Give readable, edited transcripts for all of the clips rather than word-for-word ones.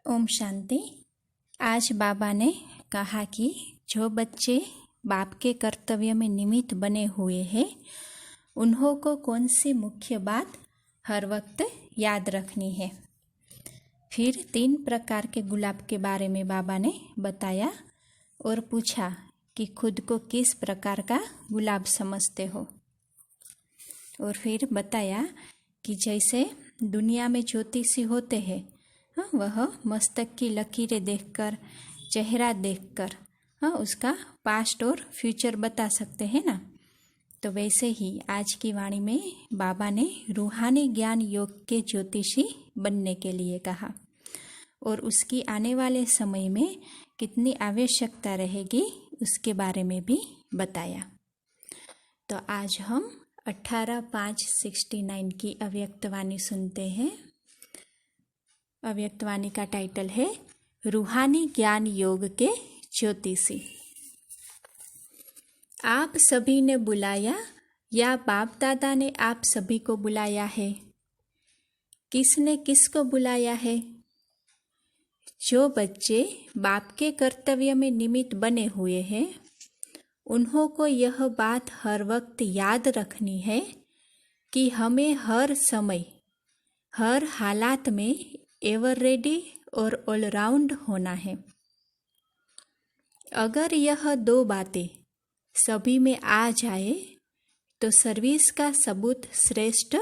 ओम शांति। आज बाबा ने कहा कि जो बच्चे बाप के कर्तव्य में निमित्त बने हुए हैं उन्हों को कौन सी मुख्य बात हर वक्त याद रखनी है। फिर 3 प्रकार के गुलाब के बारे में बाबा ने बताया और पूछा कि खुद को किस प्रकार का गुलाब समझते हो। और फिर बताया कि जैसे दुनिया में ज्योतिषी होते हैं, वह मस्तक की लकीरें देखकर, चेहरा देखकर उसका पास्ट और फ्यूचर बता सकते हैं ना। तो वैसे ही आज की वाणी में बाबा ने रूहानी ज्ञान योग के ज्योतिषी बनने के लिए कहा और उसकी आने वाले समय में कितनी आवश्यकता रहेगी उसके बारे में भी बताया। तो आज हम 18/5/69 की अव्यक्तवाणी सुनते हैं। अव्यक्तवाणी का टाइटल है रूहानी ज्ञान योग के ज्योतिषी। आप सभी ने बुलाया या बाप दादा ने आप सभी को बुलाया है? किसने किसको बुलाया है? जो बच्चे बाप के कर्तव्य में निमित्त बने हुए हैं उन्हों को यह बात हर वक्त याद रखनी है कि हमें हर समय, हर हालात में एवर रेडी और ऑलराउंड होना है। अगर यह 2 बातें सभी में आ जाए तो सर्विस का सबूत श्रेष्ठ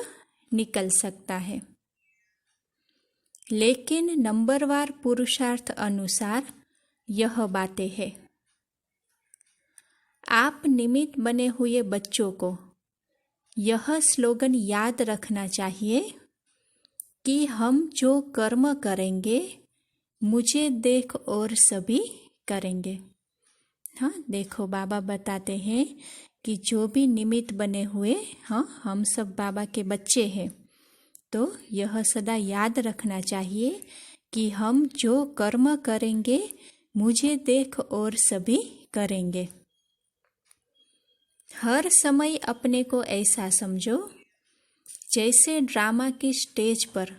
निकल सकता है। लेकिन नंबरवार पुरुषार्थ अनुसार यह बातें हैं। आप निमित्त बने हुए बच्चों को यह स्लोगन याद रखना चाहिए कि हम जो कर्म करेंगे मुझे देख और सभी करेंगे। देखो बाबा बताते हैं कि जो भी निमित्त बने हुए हम सब बाबा के बच्चे हैं, तो यह सदा याद रखना चाहिए कि हम जो कर्म करेंगे मुझे देख और सभी करेंगे। हर समय अपने को ऐसा समझो जैसे ड्रामा की स्टेज पर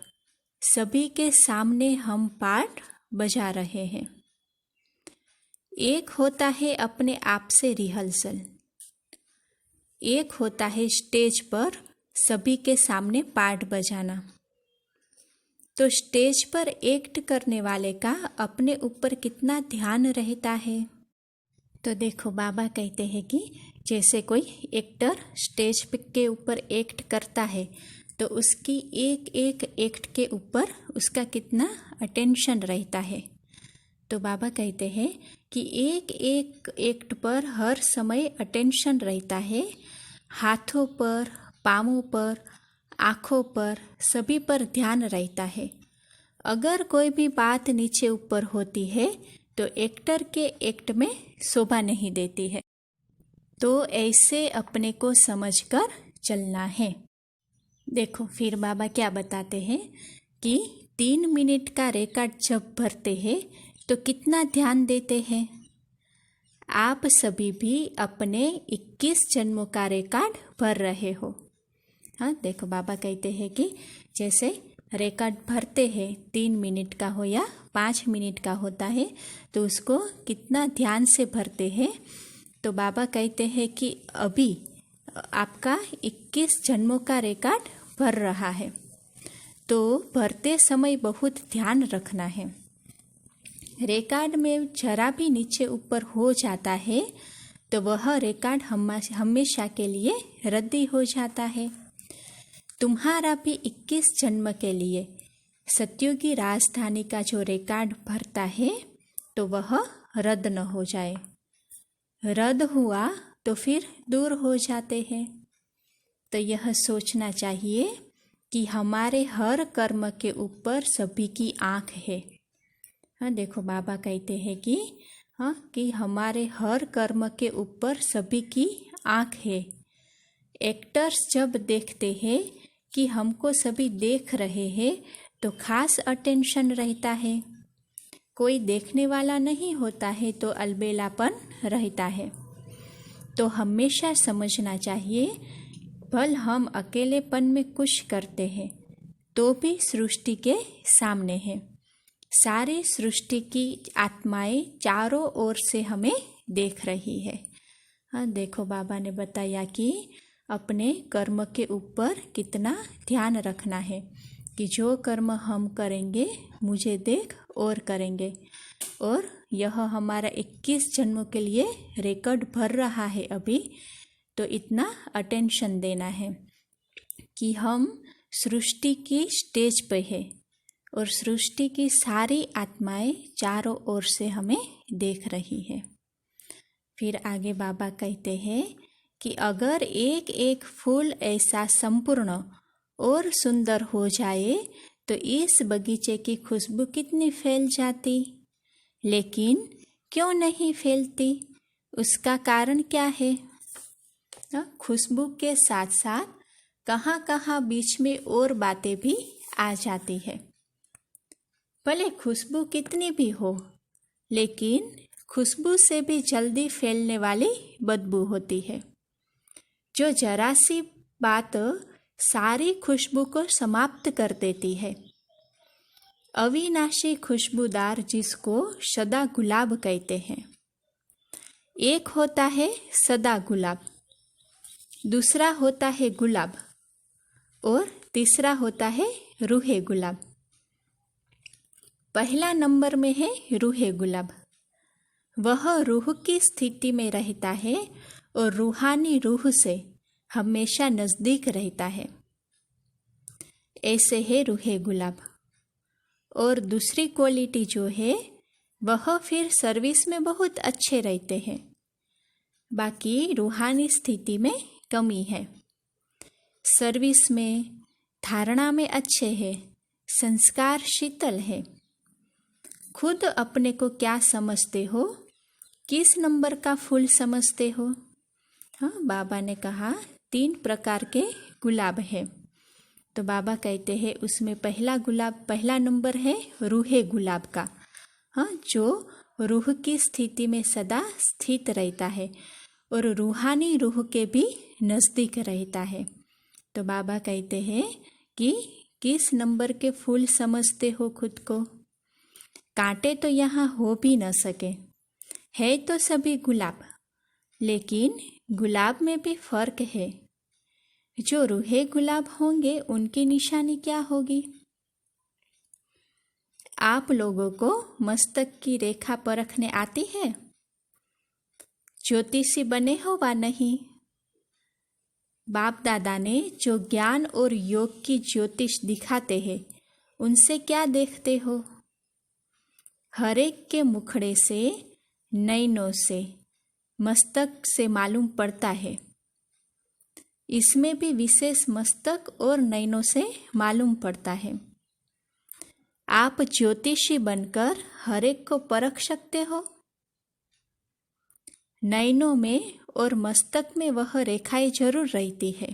सभी के सामने हम पार्ट बजा रहे हैं। एक होता है अपने आप से रिहर्सल, एक होता है स्टेज पर सभी के सामने पार्ट बजाना। तो स्टेज पर एक्ट करने वाले का अपने ऊपर कितना ध्यान रहता है। तो देखो बाबा कहते हैं कि जैसे कोई एक्टर स्टेज के ऊपर एक्ट करता है तो उसकी एक एक एक्ट के ऊपर उसका कितना अटेंशन रहता है। तो बाबा कहते हैं कि एक एक एक्ट पर हर समय अटेंशन रहता है। हाथों पर, पाँवों पर, आँखों पर, सभी पर ध्यान रहता है। अगर कोई भी बात नीचे ऊपर होती है तो एक्टर के एक्ट में शोभा नहीं देती है। तो ऐसे अपने को समझकर चलना है। देखो फिर बाबा क्या बताते हैं कि 3 मिनट का रिकॉर्ड जब भरते हैं तो कितना ध्यान देते हैं। आप सभी भी अपने 21 जन्मों का रिकॉर्ड भर रहे हो। देखो बाबा कहते हैं कि जैसे रिकॉर्ड भरते हैं 3 मिनट का हो या 5 मिनट का होता है तो उसको कितना ध्यान से भरते हैं। तो बाबा कहते हैं कि अभी आपका 21 जन्मों का रिकॉर्ड भर रहा है, तो भरते समय बहुत ध्यान रखना है। रिकॉर्ड में जरा भी नीचे ऊपर हो जाता है तो वह रिकॉर्ड हमेशा के लिए रद्दी हो जाता है। तुम्हारा भी 21 जन्म के लिए सत्युगी राजधानी का जो रिकॉर्ड भरता है तो वह रद्द न हो जाए। रद्द हुआ तो फिर दूर हो जाते हैं। तो यह सोचना चाहिए कि हमारे हर कर्म के ऊपर सभी की आँख है। देखो बाबा कहते हैं कि हमारे हर कर्म के ऊपर सभी की आँख है। एक्टर्स जब देखते हैं कि हमको सभी देख रहे हैं तो खास अटेंशन रहता है। कोई देखने वाला नहीं होता है तो अलबेलापन रहता है। तो हमेशा समझना चाहिए भल हम अकेलेपन में कुछ करते हैं तो भी सृष्टि के सामने है। सारी सृष्टि की आत्माएं चारों ओर से हमें देख रही है। हाँ, देखो बाबा ने बताया कि अपने कर्म के ऊपर कितना ध्यान रखना है कि जो कर्म हम करेंगे मुझे देख और करेंगे। और यह हमारा 21 जन्मों के लिए रिकॉर्ड भर रहा है अभी, तो इतना अटेंशन देना है कि हम सृष्टि की स्टेज पे है और सृष्टि की सारी आत्माएं चारों ओर से हमें देख रही है। फिर आगे बाबा कहते हैं कि अगर एक एक फूल ऐसा संपूर्ण और सुंदर हो जाए तो इस बगीचे की खुशबू कितनी फैल जाती, लेकिन क्यों नहीं फैलती? उसका कारण क्या है? खुशबू के साथ साथ कहाँ कहाँ बीच में और बातें भी आ जाती है। भले खुशबू कितनी भी हो, लेकिन खुशबू से भी जल्दी फैलने वाली बदबू होती है, जो जरा सी बात सारी खुशबू को समाप्त कर देती है। अविनाशी खुशबूदार जिसको सदा गुलाब कहते हैं। एक होता है सदा गुलाब, दूसरा होता है गुलाब और तीसरा होता है रूहे गुलाब। पहला नंबर में है रूहे गुलाब। वह रूह की स्थिति में रहता है और रूहानी रूह से हमेशा नज़दीक रहता है। ऐसे है रूहे गुलाब। और दूसरी क्वालिटी जो है वह फिर सर्विस में बहुत अच्छे रहते हैं, बाकी रूहानी स्थिति में कमी है। सर्विस में, धारणा में अच्छे हैं, संस्कार शीतल है। खुद अपने को क्या समझते हो? किस नंबर का फूल समझते हो? हाँ, बाबा ने कहा 3 प्रकार के गुलाब है। तो बाबा कहते हैं उसमें पहला नंबर है रूहे गुलाब का। हाँ, जो रूह की स्थिति में सदा स्थित रहता है और रूहानी रूह के भी नज़दीक रहता है। तो बाबा कहते हैं कि किस नंबर के फूल समझते हो खुद को? कांटे तो यहाँ हो भी न सके, है तो सभी गुलाब, लेकिन गुलाब में भी फर्क है। जो रूहे गुलाब होंगे उनकी निशानी क्या होगी? आप लोगों को मस्तक की रेखा परखने आती है? ज्योतिषी बने हो वा नहीं? बाप दादा ने जो ज्ञान और योग की ज्योतिष दिखाते हैं उनसे क्या देखते हो? हर एक के मुखड़े से, नैनों से, मस्तक से मालूम पड़ता है। इसमें भी विशेष मस्तक और नैनों से मालूम पड़ता है। आप ज्योतिषी बनकर हर एक को परख सकते हो। नैनों में और मस्तक में वह रेखाएं जरूर रहती है।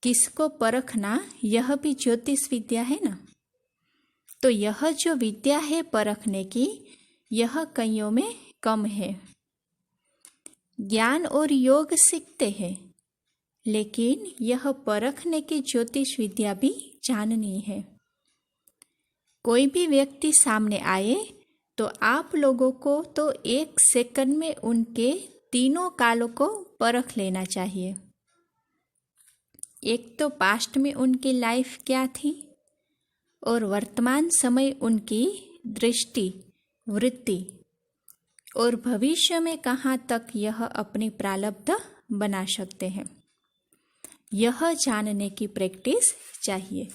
किसको परखना, यह भी ज्योतिष विद्या है ना। तो यह जो विद्या है परखने की, यह कईयों में कम है। ज्ञान और योग सीखते हैं, लेकिन यह परखने की ज्योतिष विद्या भी जाननी है। कोई भी व्यक्ति सामने आए तो आप लोगों को तो 1 सेकंड में उनके तीनों कालों को परख लेना चाहिए। एक तो पास्ट में उनकी लाइफ क्या थी और वर्तमान समय उनकी दृष्टि, वृत्ति और भविष्य में कहाँ तक यह अपनी प्रारब्ध बना सकते हैं। यह जानने की प्रैक्टिस चाहिए।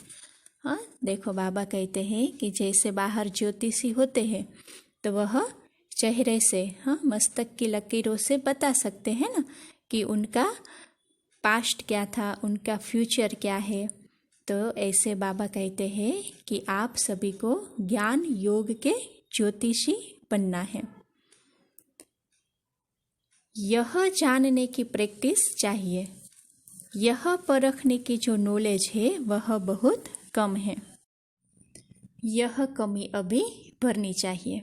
हाँ, देखो बाबा कहते हैं कि जैसे बाहर ज्योतिषी होते हैं तो वह चेहरे से, हाँ, मस्तक की लकीरों से बता सकते हैं ना कि उनका पास्ट क्या था, उनका फ्यूचर क्या है। तो ऐसे बाबा कहते हैं कि आप सभी को ज्ञान योग के ज्योतिषी बनना है। यह जानने की प्रैक्टिस चाहिए। यह परखने की जो नॉलेज है वह बहुत कम है। यह कमी अभी भरनी चाहिए।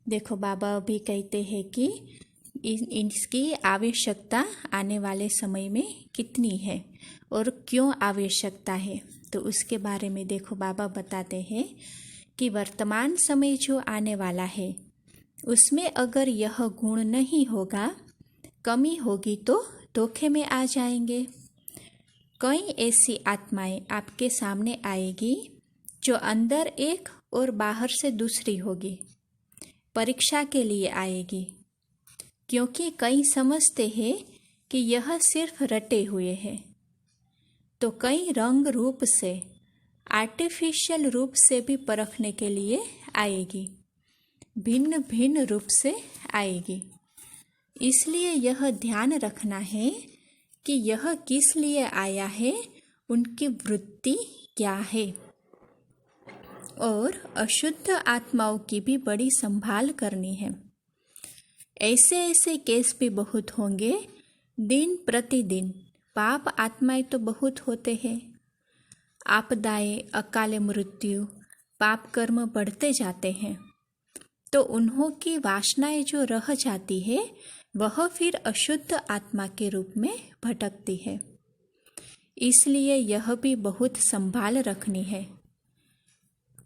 देखो बाबा अभी कहते हैं कि इसकी आवश्यकता आने वाले समय में कितनी है और क्यों आवश्यकता है। तो उसके बारे में देखो बाबा बताते हैं कि वर्तमान समय जो आने वाला है उसमें अगर यह गुण नहीं होगा, कमी होगी तो धोखे में आ जाएंगे। कई ऐसी आत्माएं आपके सामने आएगी जो अंदर एक और बाहर से दूसरी होगी। परीक्षा के लिए आएगी, क्योंकि कई समझते हैं कि यह सिर्फ रटे हुए हैं, तो कई रंग रूप से, आर्टिफिशियल रूप से भी परखने के लिए आएगी, भिन्न भिन्न रूप से आएगी। इसलिए यह ध्यान रखना है कि यह किस लिए आया है, उनकी वृत्ति क्या है। और अशुद्ध आत्माओं की भी बड़ी संभाल करनी है। ऐसे ऐसे केस भी बहुत होंगे, दिन प्रतिदिन पाप आत्माएं तो बहुत होते हैं। आपदाएं, अकाले मृत्यु, पाप कर्म बढ़ते जाते हैं, तो उन्हों की वासनाएं जो रह जाती है वह फिर अशुद्ध आत्मा के रूप में भटकती है। इसलिए यह भी बहुत संभाल रखनी है।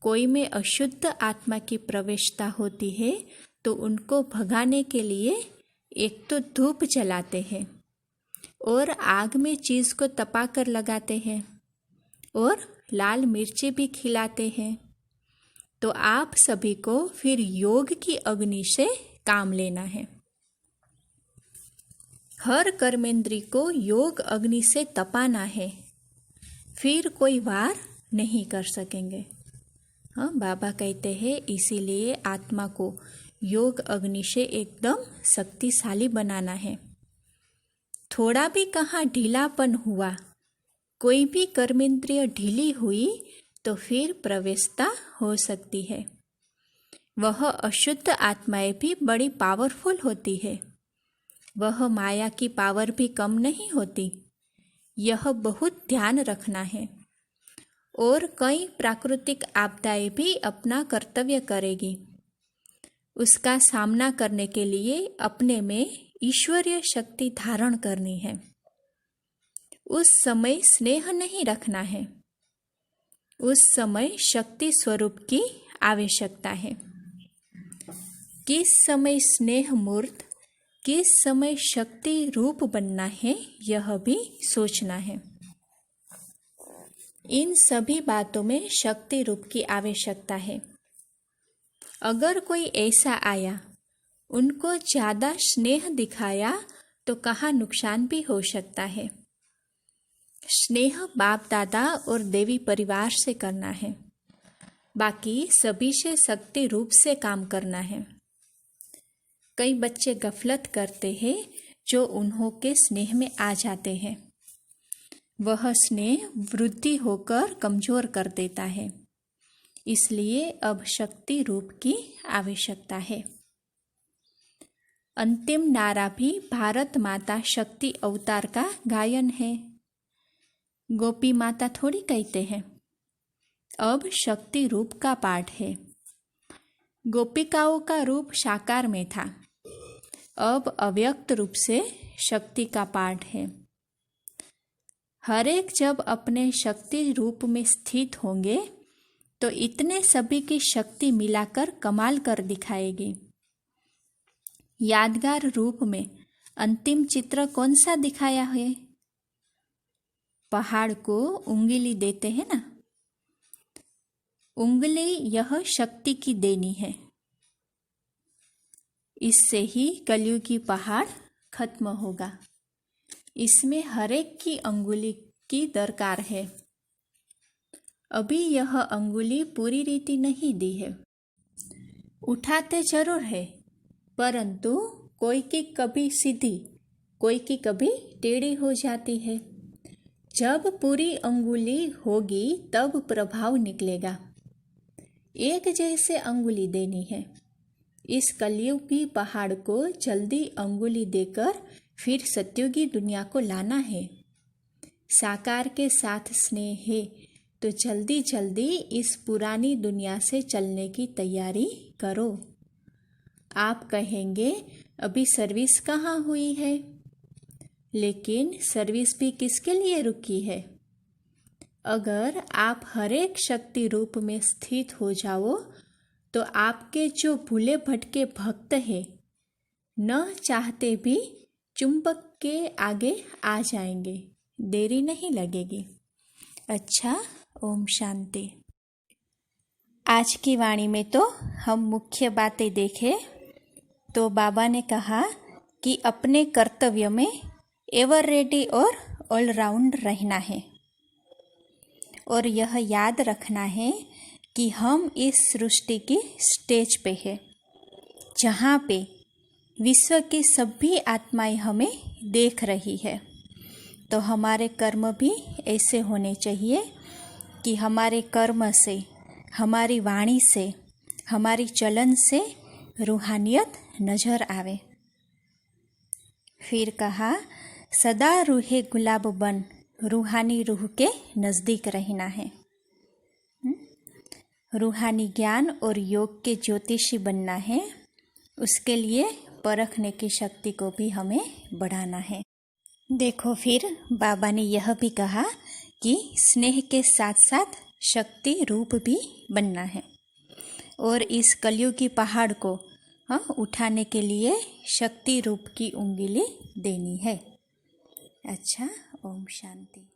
कोई में अशुद्ध आत्मा की प्रवेशता होती है तो उनको भगाने के लिए एक तो धूप जलाते हैं और आग में चीज़ को तपा कर लगाते हैं और लाल मिर्ची भी खिलाते हैं। तो आप सभी को फिर योग की अग्नि से काम लेना है। हर कर्मेंद्री को योग अग्नि से तपाना है, फिर कोई वार नहीं कर सकेंगे। हाँ, बाबा कहते हैं इसीलिए आत्मा को योग अग्नि से एकदम शक्तिशाली बनाना है। थोड़ा भी कहाँ ढीलापन हुआ, कोई भी कर्मेंद्रिय ढीली हुई तो फिर प्रवेशता हो सकती है। वह अशुद्ध आत्माएं भी बड़ी पावरफुल होती है, वह माया की पावर भी कम नहीं होती। यह बहुत ध्यान रखना है। और कई प्राकृतिक आपदाएं भी अपना कर्तव्य करेगी। उसका सामना करने के लिए अपने में ईश्वरीय शक्ति धारण करनी है। उस समय स्नेह नहीं रखना है, उस समय शक्ति स्वरूप की आवश्यकता है। किस समय स्नेह मूर्त, किस समय शक्ति रूप बनना है, यह भी सोचना है। इन सभी बातों में शक्ति रूप की आवश्यकता है। अगर कोई ऐसा आया, उनको ज़्यादा स्नेह दिखाया तो कहाँ नुकसान भी हो सकता है। स्नेह बाप दादा और देवी परिवार से करना है, बाकी सभी से शक्ति रूप से काम करना है। कई बच्चे गफलत करते हैं जो उन्हों के स्नेह में आ जाते हैं। वह स्नेह वृद्धि होकर कमजोर कर देता है। इसलिए अब शक्ति रूप की आवश्यकता है। अंतिम नारा भी भारत माता शक्ति अवतार का गायन है। गोपी माता थोड़ी कहते हैं, अब शक्ति रूप का पाठ है। गोपिकाओं का रूप साकार में था, अब अव्यक्त रूप से शक्ति का पाठ है। हर एक जब अपने शक्ति रूप में स्थित होंगे तो इतने सभी की शक्ति मिलाकर कमाल कर दिखाएगी। यादगार रूप में अंतिम चित्र कौन सा दिखाया है? पहाड़ को उंगली देते हैं ना, उंगली यह शक्ति की देनी है। इससे ही कलयुगी पहाड़ खत्म होगा। इसमें हर एक की अंगुली की दरकार है। अभी यह अंगुली पूरी रीति नहीं दी है, उठाते जरूर है, परंतु कोई की कभी सीधी, कोई की कभी टेढ़ी हो जाती है। जब पूरी अंगुली होगी तब प्रभाव निकलेगा। एक जैसे अंगुली देनी है। इस कलयुगी पहाड़ को जल्दी अंगुली देकर फिर सत्युगी दुनिया को लाना है। साकार के साथ स्नेह है तो जल्दी जल्दी इस पुरानी दुनिया से चलने की तैयारी करो। आप कहेंगे अभी सर्विस कहाँ हुई है? लेकिन सर्विस भी किसके लिए रुकी है? अगर आप हर एक शक्ति रूप में स्थित हो जाओ तो आपके जो भूले भटके भक्त हैं न चाहते भी चुंबक के आगे आ जाएंगे, देरी नहीं लगेगी। अच्छा, ओम शांति। आज की वाणी में तो हम मुख्य बातें देखें तो बाबा ने कहा कि अपने कर्तव्य में एवर रेडी और ऑलराउंड रहना है और यह याद रखना है कि हम इस सृष्टि की स्टेज पे हैं जहाँ पे विश्व की सभी आत्माएं हमें देख रही है। तो हमारे कर्म भी ऐसे होने चाहिए कि हमारे कर्म से, हमारी वाणी से, हमारी चलन से रूहानियत नजर आवे। फिर कहा, सदा रूहे गुलाब बन, रूहानी रूह के नज़दीक रहना है। रूहानी ज्ञान और योग के ज्योतिषी बनना है। उसके लिए परखने की शक्ति को भी हमें बढ़ाना है। देखो, फिर बाबा ने यह भी कहा कि स्नेह के साथ साथ शक्ति रूप भी बनना है और इस कलयुगी पहाड़ को उठाने के लिए शक्ति रूप की उंगली देनी है। अच्छा, ओम शांति।